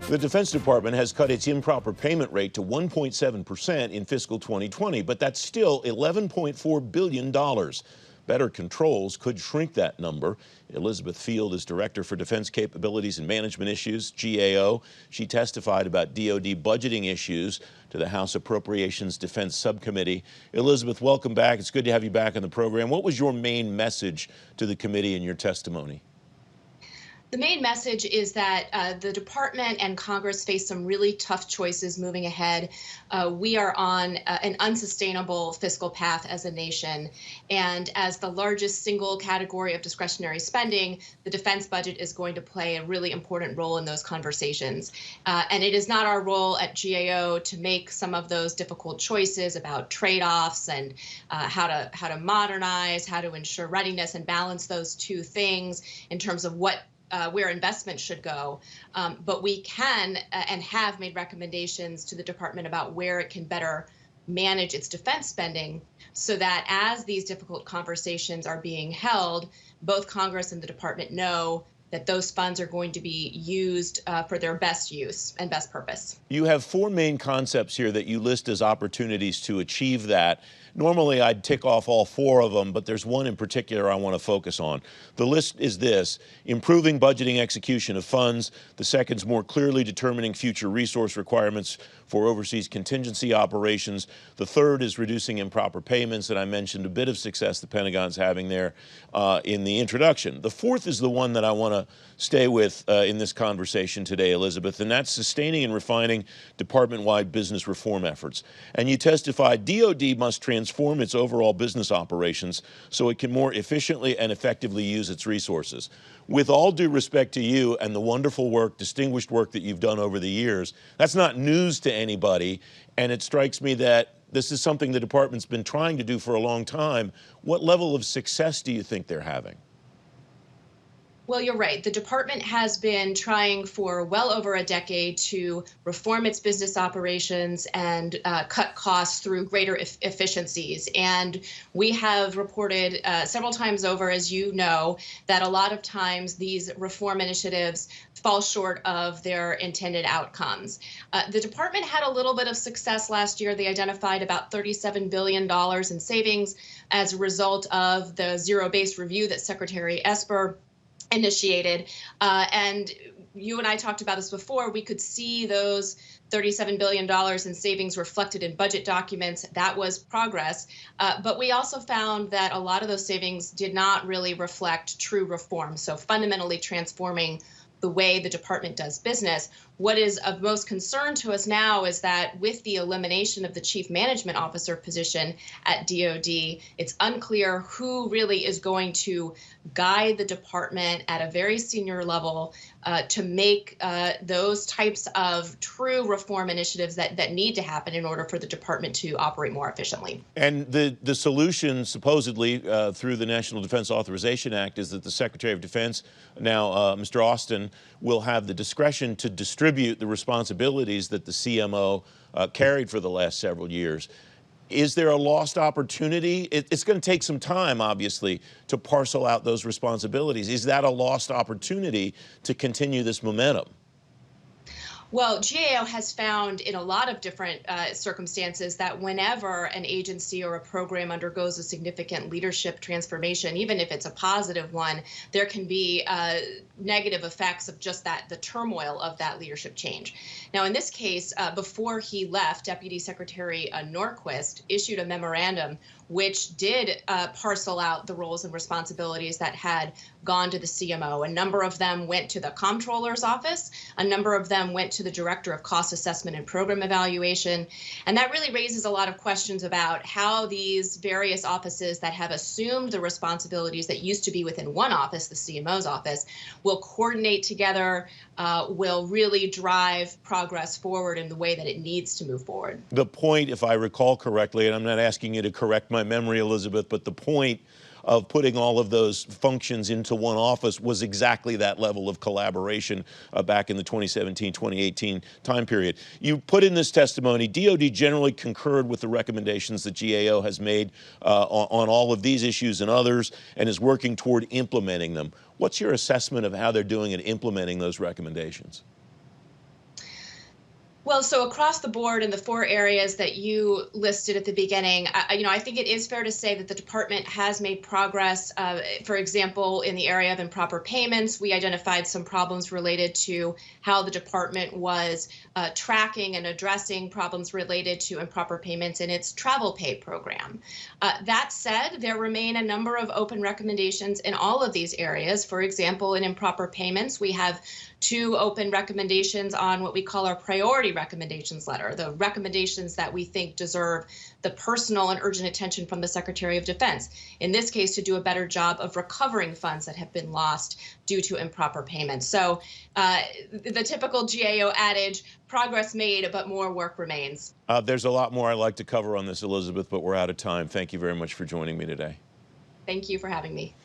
The Defense Department has cut its improper payment rate to 1.7% in fiscal 2020, but that's still $11.4 billion. Better controls could shrink that number. Elizabeth Field is Director for Defense Capabilities and Management Issues, GAO. She testified about DoD budgeting issues to the House Appropriations Defense Subcommittee. Elizabeth, welcome back. It's good to have you back on the program. What was your main message to the committee in your testimony? The main message is that the department and Congress face some really tough choices moving ahead. We are on an unsustainable fiscal path as a nation. And as the largest single category of discretionary spending, the defense budget is going to play a really important role in those conversations. And it is not our role at GAO to make some of those difficult choices about trade-offs and how to modernize, how to ensure readiness and balance those two things in terms of where investment should go. But we can and have made recommendations to the department about where it can better manage its defense spending so that as these difficult conversations are being held, both Congress and the department know that those funds are going to be used for their best use and best purpose. You have four main concepts here that you list as opportunities to achieve that. Normally, I'd tick off all four of them, but there's one in particular I want to focus on. The list is this: improving budgeting execution of funds. The second's more clearly determining future resource requirements for overseas contingency operations. The third is reducing improper payments, and I mentioned a bit of success the Pentagon's having there in the introduction. The fourth is the one that I want to stay with in this conversation today, Elizabeth, and that's sustaining and refining department-wide business reform efforts. And you testified DoD must transform its overall business operations so it can more efficiently and effectively use its resources. With all due respect to you and the wonderful work, distinguished work that you've done over the years, that's not news to anybody, and it strikes me that this is something the department's been trying to do for a long time. What level of success do you think they're having? Well, you're right. The department has been trying for well over a decade to reform its business operations and cut costs through greater efficiencies. And we have reported several times over, as you know, that a lot of times these reform initiatives fall short of their intended outcomes. The department had a little bit of success last year. They identified about $37 billion in savings as a result of the zero-based review that Secretary Esper initiated. And you and I talked about this before. We could see those $37 billion in savings reflected in budget documents. That was progress. But we also found that a lot of those savings did not really reflect true reform. So fundamentally transforming the way the department does business. What is of most concern to us now is that with the elimination of the chief management officer position at DoD, it's unclear who really is going to guide the department at a very senior level to make those types of true reform initiatives that need to happen in order for the department to operate more efficiently. And the solution, supposedly, through the National Defense Authorization Act is that the Secretary of Defense, now Mr. Austin, will have the discretion to distribute the responsibilities that the CMO carried for the last several years. Is there a lost opportunity? It's going to take some time, obviously, to parcel out those responsibilities. Is that a lost opportunity to continue this momentum? Well, GAO has found in a lot of different circumstances that whenever an agency or a program undergoes a significant leadership transformation, even if it's a positive one, there can be negative effects of just the turmoil of that leadership change. Now, in this case, before he left, Deputy Secretary Norquist issued a memorandum which did parcel out the roles and responsibilities that had gone to the CMO. A number of them went to the comptroller's office. A number of them went to the Director of Cost Assessment and Program Evaluation. And that really raises a lot of questions about how these various offices that have assumed the responsibilities that used to be within one office, the CMO's office, will coordinate together, will really drive progress forward in the way that it needs to move forward. The point, if I recall correctly, and I'm not asking you to correct my memory, Elizabeth, but the point of putting all of those functions into one office was exactly that level of collaboration back in the 2017-2018 time period. You put in this testimony, DoD generally concurred with the recommendations that GAO has made on all of these issues and others, and is working toward implementing them. What's your assessment of how they're doing at implementing those recommendations? Well, so across the board in the four areas that you listed at the beginning, I think it is fair to say that the department has made progress. For example, in the area of improper payments, we identified some problems related to how the department was tracking and addressing problems related to improper payments in its travel pay program. That said, there remain a number of open recommendations in all of these areas. For example, in improper payments, we have two open recommendations on what we call our priority recommendations letter, the recommendations that we think deserve the personal and urgent attention from the Secretary of Defense. In this case, to do a better job of recovering funds that have been lost due to improper payments. So the typical GAO adage, progress made, but more work remains. There's a lot more I'd like to cover on this, Elizabeth, but we're out of time. Thank you very much for joining me today. Thank you for having me.